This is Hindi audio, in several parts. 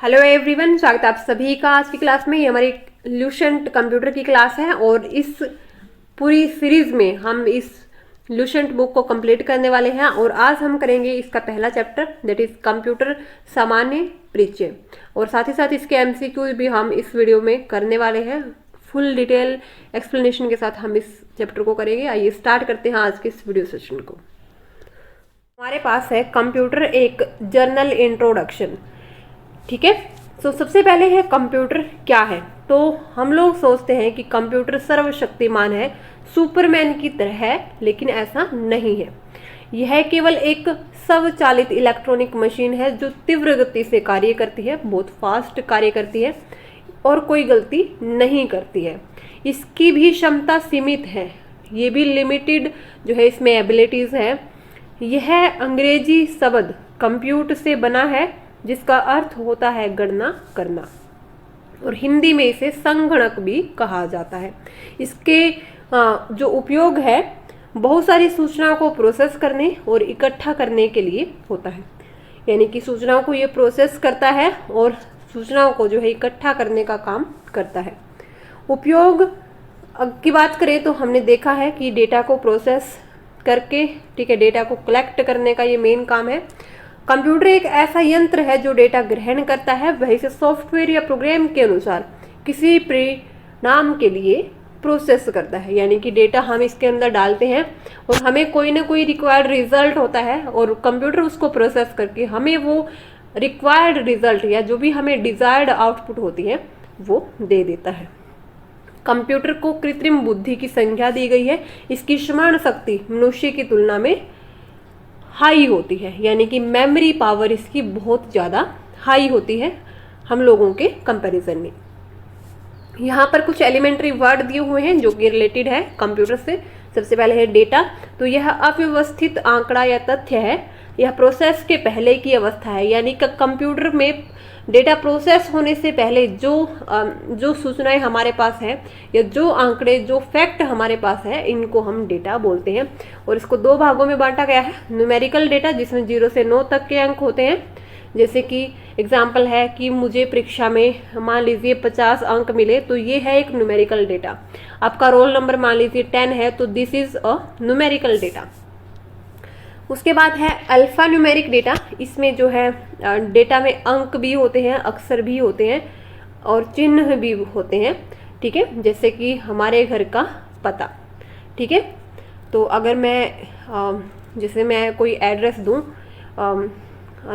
हेलो एवरीवन, स्वागत है आप सभी का आज की क्लास में। ये हमारी ल्यूसेंट कंप्यूटर की क्लास है और इस पूरी सीरीज में हम इस ल्यूसेंट बुक को कंप्लीट करने वाले हैं और आज हम करेंगे इसका पहला चैप्टर, दैट इज कंप्यूटर सामान्य परिचय। और साथ ही साथ इसके एमसीक्यू भी हम इस वीडियो में करने वाले हैं। फुल डिटेल एक्सप्लेनेशन के साथ हम इस चैप्टर को करेंगे। आइए स्टार्ट करते हैं आज के इस वीडियो सेशन को। हमारे पास है कंप्यूटर एक जर्नल इंट्रोडक्शन। ठीक है, तो सबसे पहले है कंप्यूटर क्या है। तो हम लोग सोचते हैं कि कंप्यूटर सर्वशक्तिमान है, सुपरमैन की तरह है, लेकिन ऐसा नहीं है। यह केवल एक स्वचालित इलेक्ट्रॉनिक मशीन है जो तीव्र गति से कार्य करती है, बहुत फास्ट कार्य करती है और कोई गलती नहीं करती है। इसकी भी क्षमता सीमित है, ये भी लिमिटेड जो है इसमें एबिलिटीज है। यह अंग्रेजी शब्द कंप्यूट से बना है जिसका अर्थ होता है गणना करना, और हिंदी में इसे संगणक भी कहा जाता है। इसके जो उपयोग है बहुत सारी सूचनाओं को प्रोसेस करने और इकट्ठा करने के लिए होता है। यानी कि सूचनाओं को ये प्रोसेस करता है और सूचनाओं को जो है इकट्ठा करने का काम करता है। उपयोग की बात करें तो हमने देखा है कि डेटा को प्रोसेस करके, ठीक है, डेटा को कलेक्ट करने का ये मेन काम है। कंप्यूटर एक ऐसा यंत्र है जो डेटा ग्रहण करता है, वह इसे सॉफ्टवेयर या प्रोग्राम के अनुसार किसी परिणाम के लिए प्रोसेस करता है। यानी कि डेटा हम इसके अंदर डालते हैं और हमें कोई ना कोई रिक्वायर्ड रिजल्ट होता है और कंप्यूटर उसको प्रोसेस करके हमें वो रिक्वायर्ड रिजल्ट या जो भी हमें डिजायर्ड आउटपुट होती है वो दे देता है। कंप्यूटर को कृत्रिम बुद्धि की संज्ञा दी गई है। इसकी स्मरण शक्ति मनुष्य की तुलना में हाई होती है, यानी कि मेमोरी पावर इसकी बहुत ज़्यादा हाई होती है हम लोगों के कंपैरिजन में। यहाँ पर कुछ एलिमेंट्री वर्ड दिए हुए हैं जो कि रिलेटेड है कंप्यूटर से। सबसे पहले है डेटा। तो यह अव्यवस्थित आंकड़ा या तथ्य है, यह प्रोसेस के पहले की अवस्था है। यानी कि कंप्यूटर में डेटा प्रोसेस होने से पहले जो सूचनाएं हमारे पास है या जो आंकड़े, जो फैक्ट हमारे पास है, इनको हम डेटा बोलते हैं। और इसको दो भागों में बांटा गया है। न्यूमेरिकल डेटा जिसमें 0 से 9 तक के अंक होते हैं, जैसे कि एग्जाम्पल है कि मुझे परीक्षा में मान लीजिए 50 अंक मिले, तो ये है एक न्यूमेरिकल डेटा। आपका रोल नंबर मान लीजिए 10 है, तो this is a numerical data. उसके बाद है अल्फा न्यूमेरिक डेटा। इसमें जो है डेटा में अंक भी होते हैं, अक्षर भी होते हैं और चिन्ह भी होते हैं। ठीक है, जैसे कि हमारे घर का पता। ठीक है, तो अगर मैं जैसे मैं कोई एड्रेस दूं,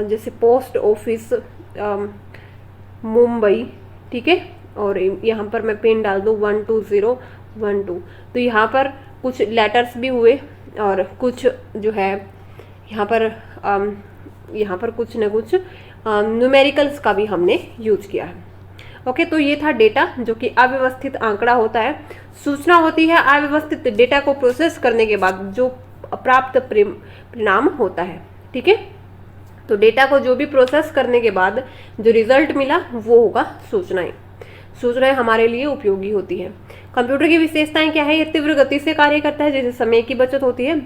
जैसे पोस्ट ऑफिस मुंबई, ठीक है, और यहाँ पर मैं पिन डाल दूं 12012, तो यहाँ पर कुछ लेटर्स भी हुए और कुछ जो है यहाँ पर कुछ न कुछ न्यूमेरिकल्स का भी हमने यूज किया है। ओके, तो ये था डेटा जो कि अव्यवस्थित आंकड़ा होता है। सूचना होती है अव्यवस्थित डेटा को प्रोसेस करने के बाद जो प्राप्त परिणाम होता है। ठीक है, तो डेटा को जो भी प्रोसेस करने के बाद जो रिजल्ट मिला वो होगा सूचनाएं। सूचनाएं हमारे लिए उपयोगी होती है। कंप्यूटर की विशेषताएं क्या है? ये तीव्र गति से कार्य करता है, जैसे समय की बचत होती है।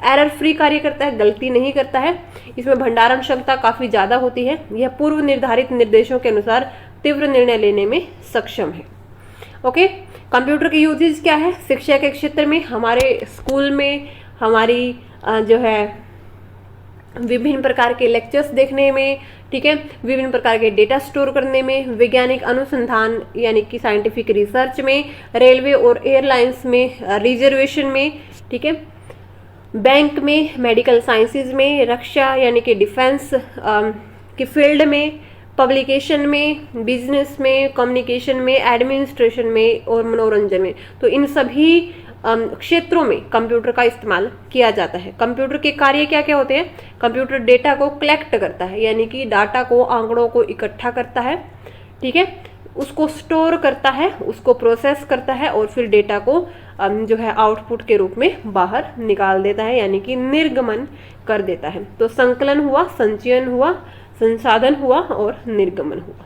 एरर फ्री कार्य करता है, गलती नहीं करता है। इसमें भंडारण क्षमता काफी ज्यादा होती है। यह पूर्व निर्धारित निर्देशों के अनुसार तीव्र निर्णय लेने में सक्षम है। ओके, कंप्यूटर के यूजेज क्या है? शिक्षा के क्षेत्र में, हमारे स्कूल में, हमारी जो है विभिन्न प्रकार के लेक्चर्स देखने में, ठीक है, विभिन्न प्रकार के डेटा स्टोर करने में, वैज्ञानिक अनुसंधान यानी कि साइंटिफिक रिसर्च में, रेलवे और एयरलाइंस में, रिजर्वेशन में, ठीक है, बैंक में, मेडिकल साइंसेज में, रक्षा यानी कि डिफेंस के फील्ड में, पब्लिकेशन में, बिजनेस में, कम्युनिकेशन में, एडमिनिस्ट्रेशन में और मनोरंजन में। तो इन सभी क्षेत्रों में कंप्यूटर का इस्तेमाल किया जाता है। कंप्यूटर के कार्य क्या क्या होते हैं? कंप्यूटर डेटा को कलेक्ट करता है, यानी कि डाटा को, आंकड़ों को इकट्ठा करता है, ठीक है, उसको स्टोर करता है, उसको प्रोसेस करता है और फिर डेटा को जो है आउटपुट के रूप में बाहर निकाल देता है, यानी कि निर्गमन कर देता है। तो संकलन हुआ, संचयन हुआ, संसाधन हुआ और निर्गमन हुआ।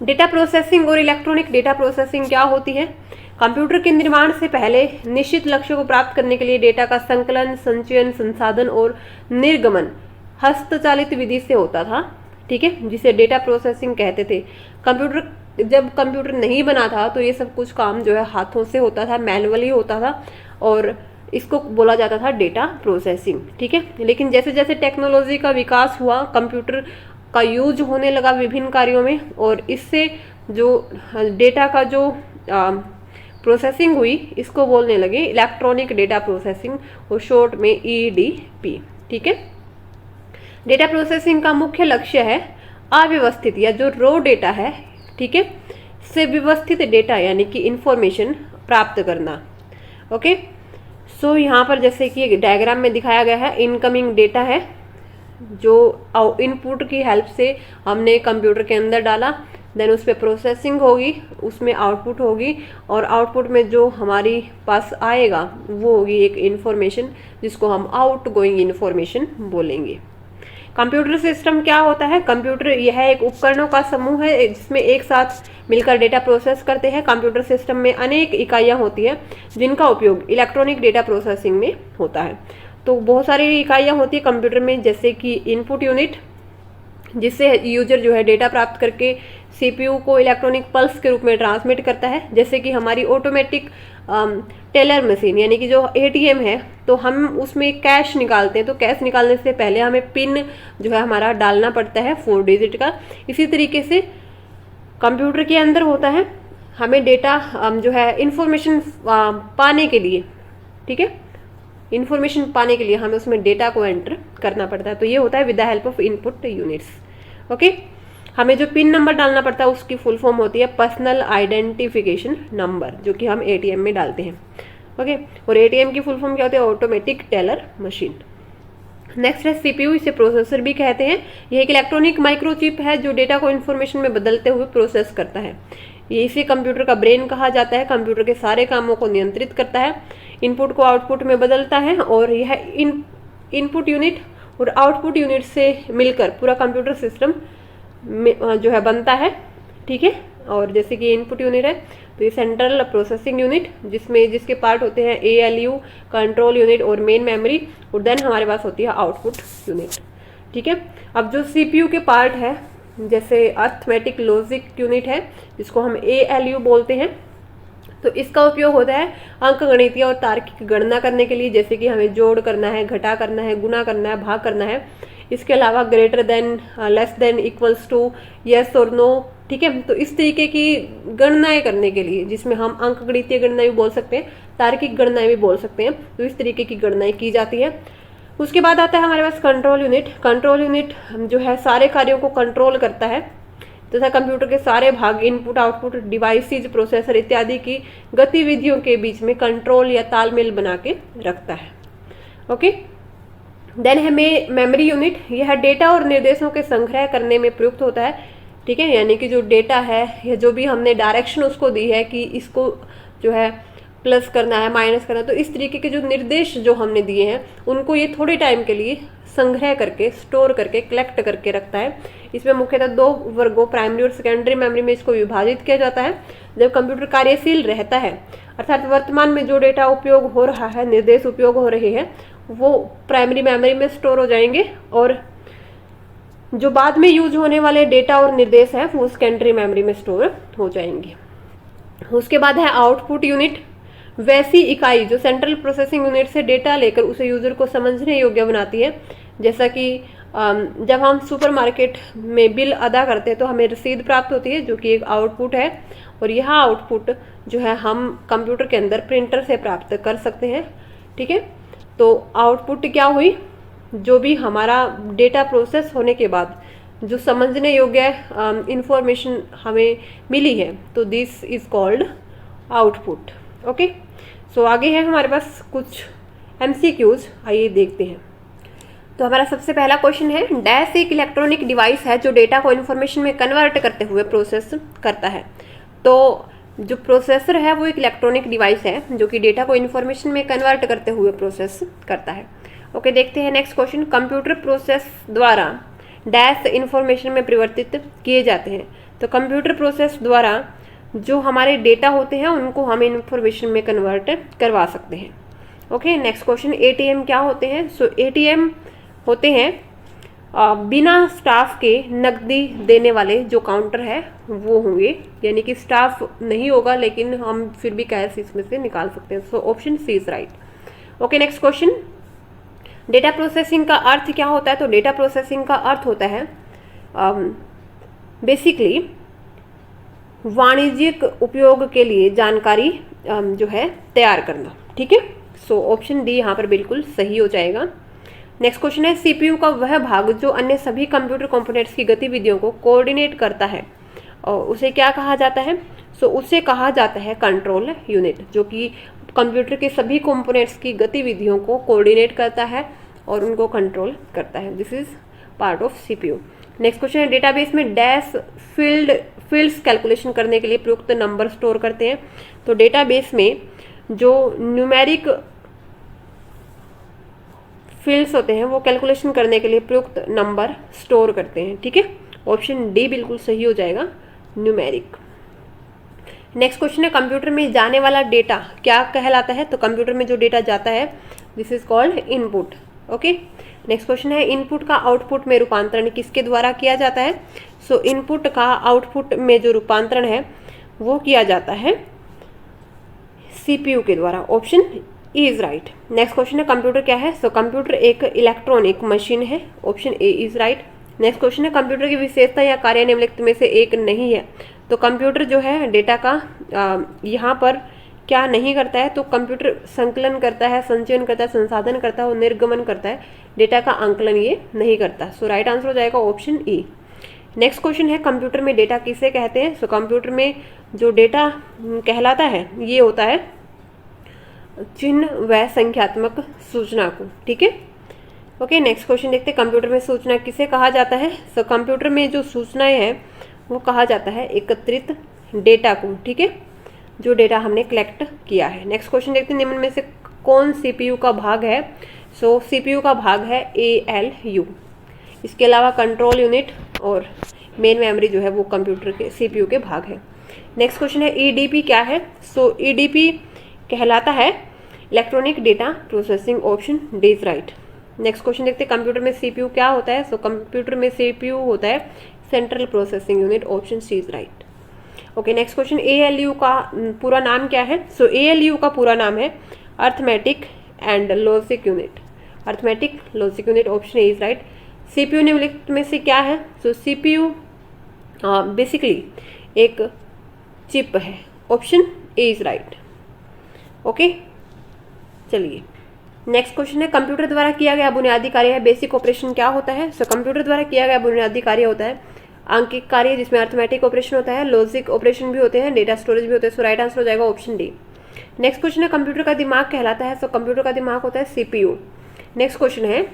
डेटा प्रोसेसिंग और इलेक्ट्रॉनिक डेटा प्रोसेसिंग क्या होती है? कंप्यूटर के निर्माण से पहले निश्चित लक्ष्य को प्राप्त करने के लिए डेटा का संकलन, संचयन, संसाधन और निर्गमन हस्तचालित विधि से होता था। ठीक है, जिसे डेटा प्रोसेसिंग कहते थे। जब कंप्यूटर नहीं बना था तो ये सब कुछ काम जो है हाथों से होता था, मैनुअली होता था, और इसको बोला जाता था डेटा प्रोसेसिंग। ठीक है, लेकिन जैसे जैसे टेक्नोलॉजी का विकास हुआ, कंप्यूटर का यूज होने लगा विभिन्न कार्यों में, और इससे जो डेटा का जो प्रोसेसिंग हुई, इसको बोलने लगे इलेक्ट्रॉनिक डेटा प्रोसेसिंग, और शॉर्ट में EDP। ठीक है, डेटा प्रोसेसिंग का मुख्य लक्ष्य है अव्यवस्थित या जो रॉ डेटा है, ठीक है, से व्यवस्थित डेटा यानी कि इंफॉर्मेशन प्राप्त करना। ओके, सो यहाँ पर जैसे कि डायग्राम में दिखाया गया है, इनकमिंग डेटा है जो इनपुट की हेल्प से हमने कंप्यूटर के अंदर डाला, देन उस पर प्रोसेसिंग होगी, उसमें आउटपुट होगी, और आउटपुट में जो हमारी पास आएगा वो होगी एक इन्फॉर्मेशन, जिसको हम आउटगोइंग इन्फॉर्मेशन बोलेंगे। कंप्यूटर सिस्टम क्या होता है? कंप्यूटर यह एक उपकरणों का समूह है जिसमें एक साथ मिलकर डेटा प्रोसेस करते हैं। कंप्यूटर सिस्टम में अनेक इकाइयां होती हैं जिनका उपयोग इलेक्ट्रॉनिक डेटा प्रोसेसिंग में होता है। तो बहुत सारी इकाइयां होती है कंप्यूटर में, जैसे कि इनपुट यूनिट, जिससे यूजर जो है डेटा प्राप्त करके CPU को इलेक्ट्रॉनिक पल्स के रूप में ट्रांसमिट करता है। जैसे कि हमारी ऑटोमेटिक टेलर मशीन यानी कि जो ATM है, तो हम उसमें कैश निकालते हैं, तो कैश निकालने से पहले हमें पिन जो है हमारा डालना पड़ता है 4 डिजिट का। इसी तरीके से कंप्यूटर के अंदर होता है, हमें डेटा जो है इंफॉर्मेशन पाने के लिए, ठीक है, इंफॉर्मेशन पाने के लिए हमें उसमें डेटा को एंटर करना पड़ता है। तो ये होता है with the help of input units. Okay, हमें जो पिन नंबर डालना पड़ता है उसकी फुल फॉर्म होती है पर्सनल आइडेंटिफिकेशन नंबर, जो कि हम ATM में डालते हैं। ओके, और ATM की फुल फॉर्म क्या होती है? Automatic teller machine. नेक्स्ट है CPU, इसे प्रोसेसर भी कहते हैं। यह एक इलेक्ट्रॉनिक माइक्रोचिप है जो डेटा को इन्फॉर्मेशन में बदलते हुए प्रोसेस करता है। ये इसे कंप्यूटर का ब्रेन कहा जाता है। कंप्यूटर के सारे कामों को नियंत्रित करता है, इनपुट को आउटपुट में बदलता है, और यह इनपुट यूनिट और आउटपुट यूनिट से मिलकर पूरा कंप्यूटर सिस्टम जो है बनता है। ठीक है, और जैसे कि इनपुट यूनिट है तो ये सेंट्रल प्रोसेसिंग यूनिट, जिसके पार्ट होते हैं ALU, कंट्रोल यूनिट और मेन मेमोरी, और देन हमारे पास होती है आउटपुट यूनिट। ठीक है, अब जो CPU के पार्ट है, जैसे अर्थमेटिक लॉजिक यूनिट है जिसको हम ALU बोलते हैं, तो इसका उपयोग होता है अंकगणितीय और तार्किक गणना करने के लिए, जैसे कि हमें जोड़ करना है, घटा करना है, गुना करना है, भाग करना है। इसके अलावा greater than, less than, equals to, yes और नो। ठीक है, तो इस तरीके की गणनाएं करने के लिए, जिसमें हम अंकगणितीय गणना भी बोल सकते हैं, तार्किक गणनाएं भी बोल सकते हैं, तो इस तरीके की गणनाएं की जाती है। उसके बाद आता है हमारे पास कंट्रोल यूनिट। कंट्रोल यूनिट जो है सारे कार्यों को कंट्रोल करता है तथा कंप्यूटर के सारे भाग, इनपुट, आउटपुट, डिवाइसेज, प्रोसेसर इत्यादि की गतिविधियों के बीच में कंट्रोल या तालमेल बना के रखता है। ओके, देन है मेमोरी यूनिट। यह डेटा और निर्देशों के संग्रह करने में प्रयुक्त होता है। ठीक है, यानी कि जो डेटा है, या जो भी हमने डायरेक्शन उसको दी है कि इसको जो है प्लस करना है, माइनस करना है, तो इस तरीके के जो निर्देश जो हमने दिए हैं उनको ये थोड़े टाइम के लिए संग्रह करके, स्टोर करके, कलेक्ट करके रखता है। इसमें मुख्यतः 2 वर्गों, प्राइमरी और सेकेंडरी मेमोरी में इसको विभाजित किया जाता है। जब कंप्यूटर कार्यशील रहता है, अर्थात वर्तमान में जो डेटा उपयोग हो रहा है, निर्देश उपयोग हो रहे हैं, वो प्राइमरी मेमोरी में स्टोर हो जाएंगे, और जो बाद में यूज होने वाले डेटा और निर्देश है वो सेकेंडरी मेमोरी में स्टोर हो जाएंगे। उसके बाद है आउटपुट यूनिट। वैसी इकाई जो सेंट्रल प्रोसेसिंग यूनिट से डेटा लेकर उसे यूजर को समझने योग्य बनाती है। जैसा कि जब हम सुपरमार्केट में बिल अदा करते हैं तो हमें रसीद प्राप्त होती है, जो कि एक आउटपुट है, और यह आउटपुट जो है हम कंप्यूटर के अंदर प्रिंटर से प्राप्त कर सकते हैं। ठीक है, तो आउटपुट क्या हुई? जो भी हमारा डेटा प्रोसेस होने के बाद जो समझने योग्य इंफॉर्मेशन हमें मिली है, तो this is called output. Okay, so आगे है हमारे पास कुछ MCQs, आइए देखते हैं। तो हमारा सबसे पहला क्वेश्चन है, डैश एक इलेक्ट्रॉनिक डिवाइस है जो डेटा को इन्फॉर्मेशन में कन्वर्ट करते हुए प्रोसेस करता है। तो जो प्रोसेसर है वो एक इलेक्ट्रॉनिक डिवाइस है जो कि डेटा को इन्फॉर्मेशन में कन्वर्ट करते हुए प्रोसेस करता है। ओके, देखते हैं नेक्स्ट क्वेश्चन। कंप्यूटर प्रोसेस द्वारा डैश इन्फॉर्मेशन में परिवर्तित किए जाते हैं। तो कंप्यूटर प्रोसेस द्वारा जो हमारे डेटा होते हैं उनको हम इन्फॉर्मेशन में कन्वर्ट करवा सकते हैं। ओके, नेक्स्ट क्वेश्चन, ATM क्या होते हैं? सो ATM होते हैं बिना स्टाफ के नकदी देने वाले जो काउंटर है वो होंगे, यानी कि स्टाफ नहीं होगा लेकिन हम फिर भी कैश इसमें से निकाल सकते हैं। So option C is right. Okay, next question, data processing का अर्थ क्या होता है? तो डेटा प्रोसेसिंग का अर्थ होता है बेसिकली वाणिज्यिक उपयोग के लिए जानकारी जो है तैयार करना। ठीक है, सो ऑप्शन डी यहाँ पर बिल्कुल सही हो जाएगा। नेक्स्ट क्वेश्चन है, सीपीयू का वह भाग जो अन्य सभी कंप्यूटर कंपोनेंट्स की गतिविधियों को कोऑर्डिनेट करता है और उसे क्या कहा जाता है? सो उसे कहा जाता है कंट्रोल यूनिट, जो कि कंप्यूटर के सभी कंपोनेंट्स की गतिविधियों को कोऑर्डिनेट करता है और उनको कंट्रोल करता है। This is part of CPU. Next question है, डेटाबेस में डैश फील्ड्स कैलकुलेशन करने के लिए प्रयुक्त नंबर स्टोर करते हैं। तो डेटाबेस में जो न्यूमेरिक फील्ड्स होते हैं वो कैलकुलेशन करने के लिए प्रयुक्त नंबर स्टोर करते हैं। ठीक है, ऑप्शन डी बिल्कुल सही हो जाएगा, न्यूमेरिक। नेक्स्ट क्वेश्चन है, कंप्यूटर में जाने वाला डेटा क्या कहलाता है? तो कंप्यूटर में जो डेटा जाता है this is called input. Okay, next question है, इनपुट का आउटपुट में रूपांतरण किसके द्वारा किया जाता है? सो इनपुट का आउटपुट में जो रूपांतरण है वो किया जाता है सीपीयू के द्वारा। Option E is right. Next question है, कंप्यूटर क्या है? सो कंप्यूटर एक इलेक्ट्रॉनिक मशीन है। Option A is right. Next question है, कंप्यूटर की विशेषता या कार्य निम्नलिखित में से एक नहीं है। तो कंप्यूटर जो है डेटा का यहाँ पर क्या नहीं करता है? तो कंप्यूटर संकलन करता है, संचयन करता है, संसाधन करता है और निर्गमन करता है, डेटा का आंकलन ये नहीं करता। सो राइट आंसर हो जाएगा ऑप्शन ई। नेक्स्ट क्वेश्चन है, कंप्यूटर में डेटा किसे कहते हैं? सो कंप्यूटर में जो डेटा कहलाता है ये होता है चिन्ह व संख्यात्मक सूचना को। ठीक है, ओके, नेक्स्ट क्वेश्चन देखते हैं, कंप्यूटर में सूचना किसे कहा जाता है? सो कंप्यूटर में जो सूचनाएं हैं वो कहा जाता है एकत्रित डेटा को। ठीक है, जो डेटा हमने कलेक्ट किया है। नेक्स्ट क्वेश्चन देखते हैं, निम्न में से कौन सीपीयू का भाग है? सो सीपीयू का भाग है एएलयू। इसके अलावा कंट्रोल यूनिट और मेन मेमोरी जो है वो कंप्यूटर के सीपीयू के भाग है। नेक्स्ट क्वेश्चन है, ईडीपी क्या है? सो ईडीपी कहलाता है electronic data processing. Option D is right. Next question देखते हैं, कंप्यूटर में सीपीयू क्या होता है? सो कंप्यूटर में सीपीयू होता है central processing unit. Option C is right. Okay, next question, ALU का पूरा नाम क्या है? सो एएलयू का पूरा नाम है arithmetic and logic unit. Arithmetic logic unit. Option A is right. CPU निम्नलिखित में से क्या है? सो सीपीयू बेसिकली एक चिप है। Option A is right. Okay, चलिए नेक्स्ट क्वेश्चन है, कंप्यूटर द्वारा किया गया बुनियादी कार्य है बेसिक ऑपरेशन क्या होता है? सो कंप्यूटर द्वारा किया गया बुनियादी कार्य होता है आंकिक कार्य, जिसमें अर्थमेटिक ऑपरेशन होता है, लॉजिक ऑपरेशन भी होते हैं, डेटा स्टोरेज भी होते हैं। सो राइट आंसर हो जाएगा ऑप्शन डी। नेक्स्ट क्वेश्चन है, कंप्यूटर का दिमाग कहलाता है? सो कंप्यूटर का दिमाग होता है सीपीयू। नेक्स्ट क्वेश्चन है,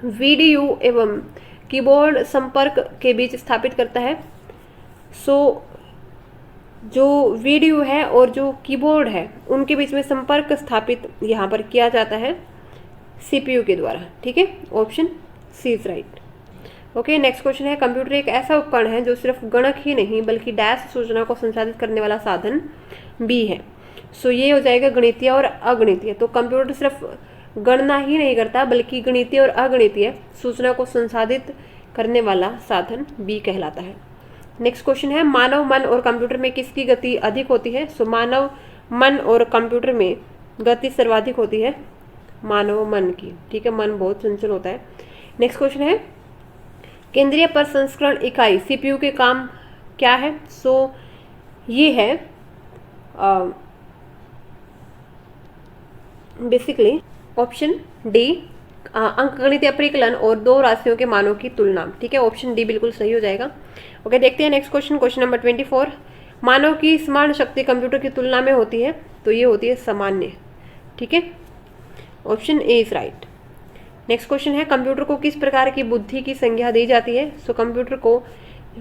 वीडीयू एवं कीबोर्ड संपर्क के बीच स्थापित करता है। सो जो वीडियो है और जो कीबोर्ड है उनके बीच में संपर्क स्थापित यहाँ पर किया जाता है सीपीयू के द्वारा। ठीक है, option C is right. Okay, next question है, कंप्यूटर एक ऐसा उपकरण है जो सिर्फ गणक ही नहीं बल्कि डैश सूचना को संसाधित करने वाला साधन भी है। सो ये हो जाएगा गणितीय और अगणितीय। तो कंप्यूटर सिर्फ गणना ही नहीं करता बल्कि गणितीय और अगणितीय सूचना को संसाधित करने वाला साधन भी कहलाता है। नेक्स्ट क्वेश्चन है, मानव मन और कंप्यूटर में किसकी गति अधिक होती है? सो मानव मन और कंप्यूटर में गति सर्वाधिक होती है मानव मन की। ठीक है, मन बहुत चंचल होता है। नेक्स्ट क्वेश्चन है, केंद्रीय प्रसंस्करण इकाई सीपीयू के काम क्या है? सो ये है बेसिकली ऑप्शन डी, अंकगणितीय परिकलन और दो राशियों के मानों की तुलना। ठीक है, ऑप्शन डी बिल्कुल सही हो जाएगा। ओके, देखते हैं नेक्स्ट क्वेश्चन, क्वेश्चन नंबर 24, मानव की स्मरण शक्ति कंप्यूटर की तुलना में होती है? तो ये होती है सामान्य। ठीक है, option A is right. Next question है, कंप्यूटर को किस प्रकार की बुद्धि की संज्ञा दी जाती है? सो कंप्यूटर को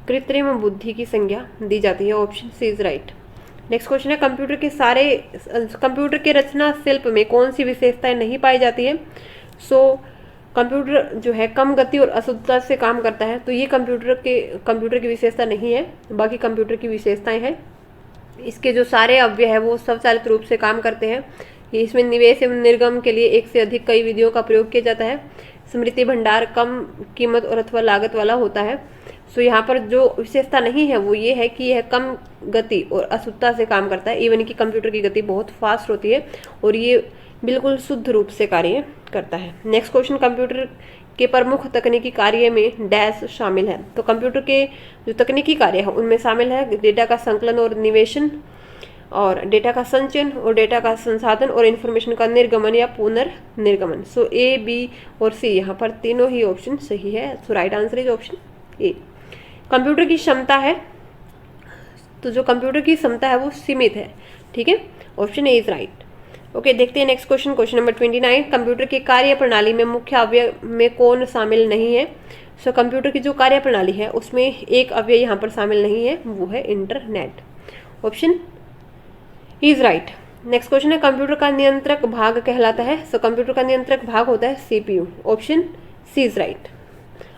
कृत्रिम बुद्धि की संज्ञा दी जाती है। Option C is right. Next question है, कंप्यूटर के रचना शिल्प में कौन सी विशेषताएं नहीं पाई जाती है? सो कंप्यूटर जो है कम गति और अशुद्धता से काम करता है, तो ये कंप्यूटर की विशेषता नहीं है, बाकी कंप्यूटर की विशेषताएं हैं। इसके जो सारे अवयव है वो स्वचालित रूप से काम करते हैं। इसमें निवेश एवं निर्गम के लिए एक से अधिक कई विधियों का प्रयोग किया जाता है। स्मृति भंडार कम कीमत और अथवा लागत वाला होता है। सो यहाँ पर जो विशेषता नहीं है वो ये है कि यह कम गति और अशुद्धता से काम करता है। इवन कि कंप्यूटर की गति बहुत फास्ट होती है और ये बिल्कुल शुद्ध रूप से कार्य करता है। नेक्स्ट क्वेश्चन, कंप्यूटर के प्रमुख तकनीकी कार्य में डैश शामिल है। तो कंप्यूटर के जो तकनीकी कार्य है उनमें शामिल है डेटा का संकलन और निवेशन, और डेटा का संचयन, और डेटा का संसाधन, और इन्फॉर्मेशन का निर्गमन या पुनर्निर्गमन। सो ए, बी और सी यहाँ पर तीनों ही ऑप्शन सही है। So right answer is option A. Computer की क्षमता है, तो जो कंप्यूटर की क्षमता है वो सीमित है, ठीक है, option A is right. Okay, देखते हैं next question, question number 29। Computer की कार्य प्रणाली में मुख्य अवयव में कौन शामिल नहीं है? सो कंप्यूटर की जो कार्य प्रणाली है उसमें एक अवयव यहाँ पर शामिल नहीं है, वो है internet, option is right. Next question है, कंप्यूटर का नियंत्रक भाग कहलाता है। सो कंप्यूटर का नियंत्रक भाग होता है CPU, option C is right.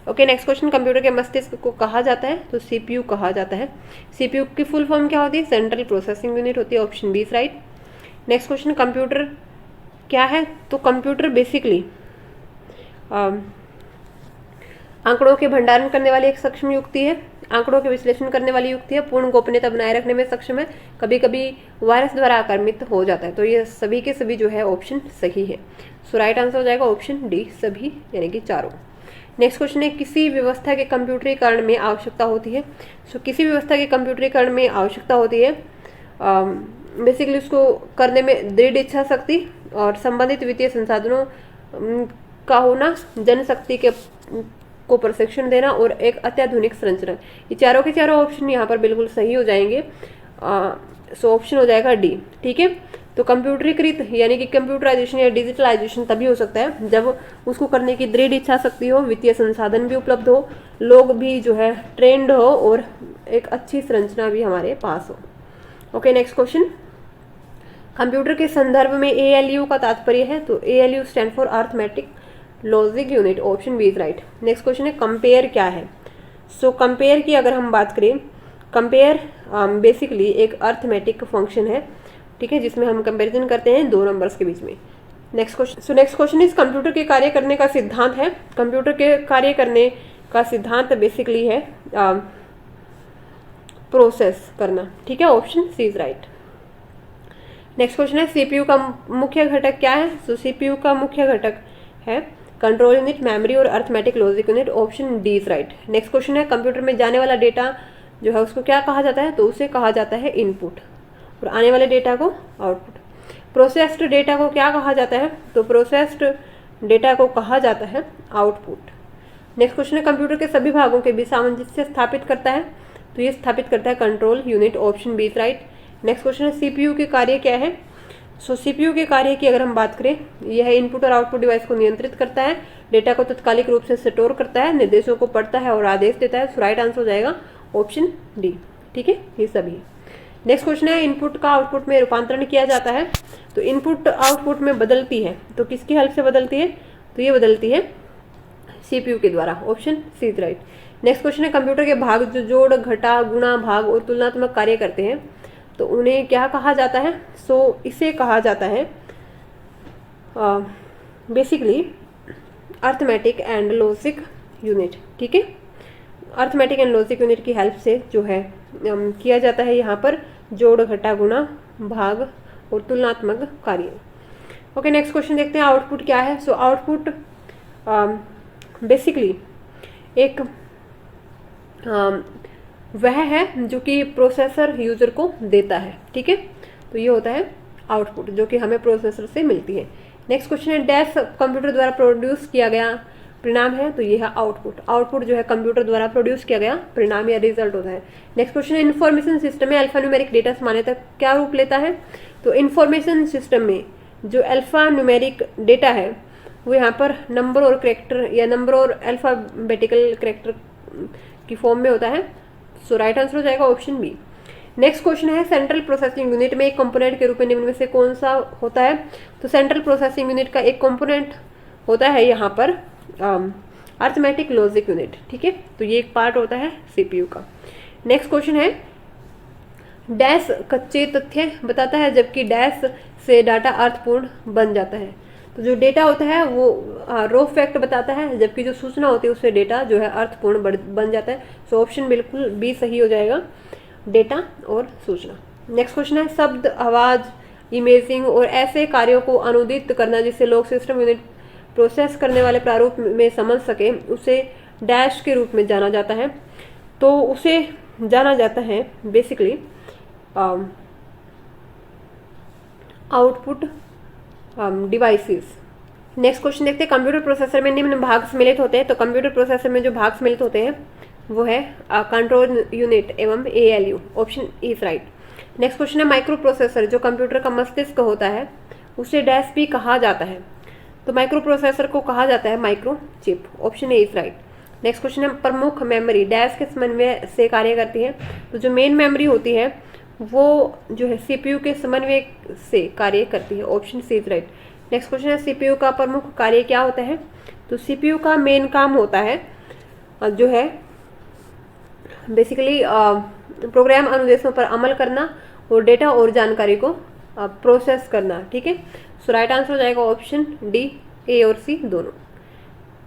Okay, next question, computer के मस्तिष्क को कहा जाता है? तो सीपीयू कहा जाता है। सीपीयू की फुल फॉर्म क्या होती है? सेंट्रल प्रोसेसिंग यूनिट होती है, option B is right. Next question, computer क्या है? तो कंप्यूटर बेसिकली आंकड़ों के भंडारण करने वाली एक सक्षम युक्ति है, आंकड़ों के विश्लेषण करने वाली युक्ति है, पूर्ण गोपनीयता बनाए रखने में सक्षम है, कभी कभी वायरस द्वारा आक्रमित हो जाता है। तो ये सभी के सभी जो है ऑप्शन सही है। सो राइट आंसर हो जाएगा ऑप्शन डी, सभी यानी कि चारों। नेक्स्ट क्वेश्चन है, किसी व्यवस्था के कंप्यूटरीकरण में आवश्यकता होती है? सो किसी व्यवस्था के कंप्यूटरीकरण में आवश्यकता होती है बेसिकली उसको करने में दृढ़ इच्छा शक्ति और संबंधित वित्तीय संसाधनों का होना, जनशक्ति के को प्रशिक्षण देना, और एक अत्याधुनिक संरचना। ये चारों के चारों ऑप्शन यहाँ पर बिल्कुल सही हो जाएंगे। सो ऑप्शन हो जाएगा डी, ठीक है। तो कंप्यूटरीकृत यानी कि कंप्यूटराइजेशन या डिजिटलाइजेशन तभी हो सकता है जब उसको करने की दृढ़ इच्छा शक्ति हो, वित्तीय संसाधन भी उपलब्ध हो, लोग भी जो है ट्रेंड हो, और एक अच्छी संरचना भी हमारे पास हो। ओके, नेक्स्ट क्वेश्चन, कंप्यूटर के संदर्भ में ALU का तात्पर्य है? तो ALU stand for arithmetic logic unit, option B is right. Next question है, कंपेयर क्या है? सो कंपेयर की अगर हम बात करें, कंपेयर बेसिकली एक अर्थमेटिक फंक्शन है, ठीक है, जिसमें हम कंपैरिजन करते हैं दो नंबर्स के बीच में। Next question, so next question is computer के कार्य करने का सिद्धांत है? कंप्यूटर के कार्य करने का सिद्धांत बेसिकली है प्रोसेस करना, ठीक है, option C is right. Next question है, सीपीयू का मुख्य घटक क्या है? सो सीपीयू का मुख्य घटक है कंट्रोल यूनिट, मेमोरी और arithmetic logic unit, option D is right. Next question है, कंप्यूटर में जाने वाला डेटा जो है उसको क्या कहा जाता है? तो उसे कहा जाता है इनपुट, और आने वाले डेटा को आउटपुट। प्रोसेस्ड डेटा को क्या कहा जाता है? तो प्रोसेस्ड डेटा को कहा जाता है आउटपुट। नेक्स्ट क्वेश्चन है, कंप्यूटर के सभी भागों के बीच सामंजस्य स्थापित करता है? तो ये स्थापित करता है control unit, option B is right. Next question है, सीपीयू के कार्य क्या है? सो सीपीयू के कार्य की अगर हम बात करें, यह इनपुट और आउटपुट डिवाइस को नियंत्रित करता है, डेटा को तात्कालिक रूप से स्टोर करता है, निर्देशों को पढ़ता है और आदेश देता है। सो राइट आंसर हो जाएगा ऑप्शन डी, ठीक है, ये सभी। नेक्स्ट क्वेश्चन है, इनपुट का आउटपुट में रूपांतरण किया जाता है? तो इनपुट आउटपुट में बदलती है, तो किसकी हेल्प से बदलती है? तो ये बदलती है सीपीयू के द्वारा, option C is right. Next question है, कंप्यूटर के भाग जो जोड़, घटा, गुणा, भाग और तुलनात्मक कार्य करते हैं, तो उन्हें क्या कहा जाता है? सो इसे कहा जाता है basically arithmetic and logic unit, ठीक है। अर्थमेटिक एंड लॉजिक यूनिट की हेल्प से जो है किया जाता है यहाँ पर जोड़, घटा, गुणा, भाग और तुलनात्मक कार्य। ओके, नेक्स्ट क्वेश्चन देखते हैं, आउटपुट क्या है? सो आउटपुट बेसिकली एक वह है जो कि प्रोसेसर यूजर को देता है, ठीक है, तो ये होता है आउटपुट जो कि हमें प्रोसेसर से मिलती है। नेक्स्ट क्वेश्चन है, डैश कंप्यूटर द्वारा प्रोड्यूस किया गया परिणाम है? तो ये है आउटपुट। आउटपुट जो है कंप्यूटर द्वारा प्रोड्यूस किया गया परिणाम या रिजल्ट होता है। नेक्स्ट क्वेश्चन है, इन्फॉर्मेशन सिस्टम में अल्फा न्यूमेरिक डेटा सामान्यतः क्या रूप लेता है? तो इन्फॉर्मेशन सिस्टम में जो अल्फा न्यूमेरिक डेटा है वो यहाँ पर नंबर और कैरेक्टर या नंबर और अल्फाबेटिकल कैरेक्टर की फॉर्म में होता है। सो राइट आंसर हो जाएगा ऑप्शन बी। नेक्स्ट क्वेश्चन है, सेंट्रल प्रोसेसिंग यूनिट में एक कंपोनेंट के रूप में निम्न में से कौन सा होता है? तो सेंट्रल प्रोसेसिंग यूनिट का एक कंपोनेंट होता है यहाँ पर अर्थमेटिक लॉजिक यूनिट, ठीक है, तो ये एक पार्ट होता है सीपीयू का। नेक्स्ट क्वेश्चन है, डैश कच्चे तथ्य बताता है जबकि डैश से डाटा अर्थपूर्ण बन जाता है? तो तो जो डेटा होता है वो रो फैक्ट बताता है, जबकि जो सूचना होती है उससे डेटा जो है अर्थपूर्ण बन जाता है। सो ऑप्शन बिल्कुल बी सही हो जाएगा, डेटा और सूचना। नेक्स्ट क्वेश्चन है शब्द, आवाज, इमेजिंग और ऐसे कार्यों को अनुदित करना जिससे लोग सिस्टम यूनिट प्रोसेस करने वाले प्रारूप में समझ सके, उसे डैश के रूप में जाना जाता है। तो उसे जाना जाता है basically output devices. Next question देखते हैं, कंप्यूटर प्रोसेसर में निम्न भाग सम्मिलित होते हैं। तो कंप्यूटर प्रोसेसर में जो भाग सम्मिलित होते हैं वो है कंट्रोल यूनिट एवं ALU, option E is right. Next question है माइक्रो प्रोसेसर, जो कंप्यूटर का मस्तिष्क होता है उसे डैश भी कहा जाता है। तो माइक्रो प्रोसेसर को कहा जाता है micro chip, option A is right. Next question है प्रमुख मेमोरी डैश के समन्वय से कार्य करती है। तो जो मेन मेमोरी होती है वो जो है CPU के समन्वय से कार्य करती है, option C is right. Next question है CPU का प्रमुख कार्य क्या होता है। तो CPU का मेन काम होता है जो है बेसिकली प्रोग्राम अनुदेशों पर अमल करना और डेटा और जानकारी को प्रोसेस करना, ठीक है। सो राइट आंसर हो जाएगा ऑप्शन डी, ए और सी दोनों।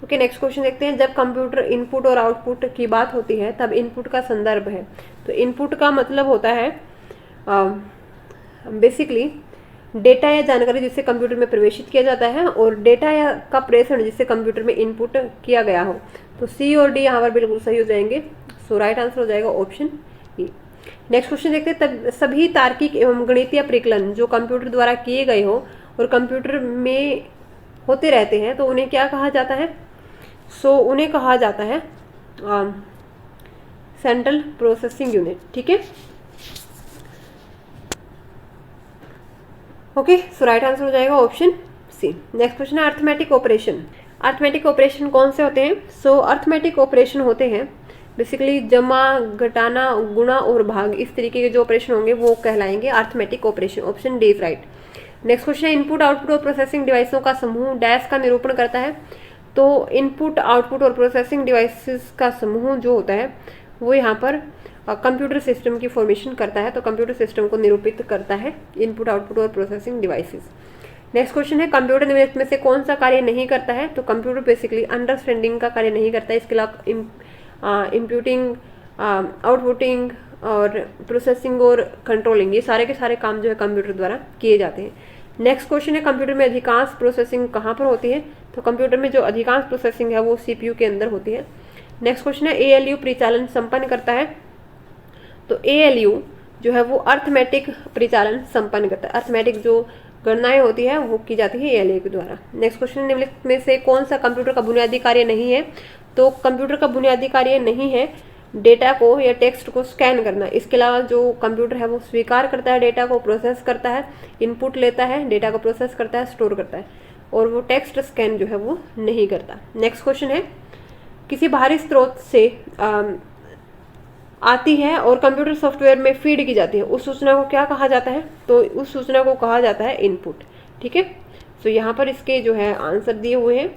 ओके, नेक्स्ट क्वेश्चन देखते हैं, जब कंप्यूटर इनपुट और आउटपुट की बात होती है तब इनपुट का संदर्भ है। तो इनपुट का मतलब होता है बेसिकली डेटा या जानकारी जिससे कंप्यूटर में प्रवेशित किया जाता है, और डेटा या का प्रेषण जिससे कंप्यूटर में इनपुट किया गया हो। तो सी और डी यहाँ पर बिल्कुल सही हो जाएंगे। सो राइट आंसर हो जाएगा ऑप्शन ई। नेक्स्ट क्वेश्चन देखते हैं, तब सभी तार्किक एवं गणितीय परिकलन जो कंप्यूटर द्वारा किए गए हो और कंप्यूटर में होते रहते हैं तो उन्हें क्या कहा जाता है। सो उन्हें कहा जाता है सेंट्रल प्रोसेसिंग यूनिट, ठीक है। ओके, सो राइट आंसर हो जाएगा ऑप्शन सी। नेक्स्ट क्वेश्चन है अर्थमेटिक ऑपरेशन। अर्थमेटिक ऑपरेशन कौन से होते हैं। सो अर्थमेटिक ऑपरेशन होते हैं बेसिकली जमा, घटाना, गुणा और भाग, इस तरीके के जो ऑपरेशन होंगे वो कहलाएंगे arithmetic operation, option D is right. Next question है इनपुट, आउटपुट और प्रोसेसिंग डिवाइसों का समूह डैश का निरूपण करता है। तो इनपुट, आउटपुट और प्रोसेसिंग डिवाइसेस का समूह जो होता है वो यहाँ पर कंप्यूटर सिस्टम की फॉर्मेशन करता है। तो कंप्यूटर सिस्टम को निरूपित करता है इनपुट, आउटपुट और प्रोसेसिंग डिवाइसेस। नेक्स्ट क्वेश्चन है कंप्यूटर निम्नलिखित में से कौन सा कार्य नहीं करता है। तो कंप्यूटर बेसिकली अंडरस्टैंडिंग का कार्य नहीं करता है, इसके अलावा इनपुटिंग, आउटपुटिंग और प्रोसेसिंग और कंट्रोलिंग, ये सारे के सारे काम जो है कंप्यूटर द्वारा किए जाते हैं। नेक्स्ट क्वेश्चन है कंप्यूटर में अधिकांश प्रोसेसिंग कहाँ पर होती है। तो कंप्यूटर में जो अधिकांश प्रोसेसिंग है वो CPU के अंदर होती है। नेक्स्ट क्वेश्चन है ALU परिचालन संपन्न करता है। तो ALU जो है वो अर्थमेटिक परिचालन संपन्न करता है, अर्थमेटिक जो गणनाएं होती है वो की जाती है ALU के द्वारा। नेक्स्ट क्वेश्चन निम्नलिखित में से कौन सा कंप्यूटर का बुनियादी कार्य नहीं है। तो कंप्यूटर का बुनियादी कार्य नहीं है डेटा को या टेक्स्ट को स्कैन करना, इसके अलावा जो कंप्यूटर है वो स्वीकार करता है, डेटा को प्रोसेस करता है, इनपुट लेता है, डेटा को प्रोसेस करता है, स्टोर करता है, और वो टेक्स्ट स्कैन जो है वो नहीं करता। नेक्स्ट क्वेश्चन है किसी बाहरी स्रोत से आती है और कंप्यूटर सॉफ्टवेयर में फीड की जाती है, उस सूचना को क्या कहा जाता है। तो उस सूचना को कहा जाता है इनपुट, ठीक है। तो यहाँ पर इसके जो है आंसर दिए हुए हैं।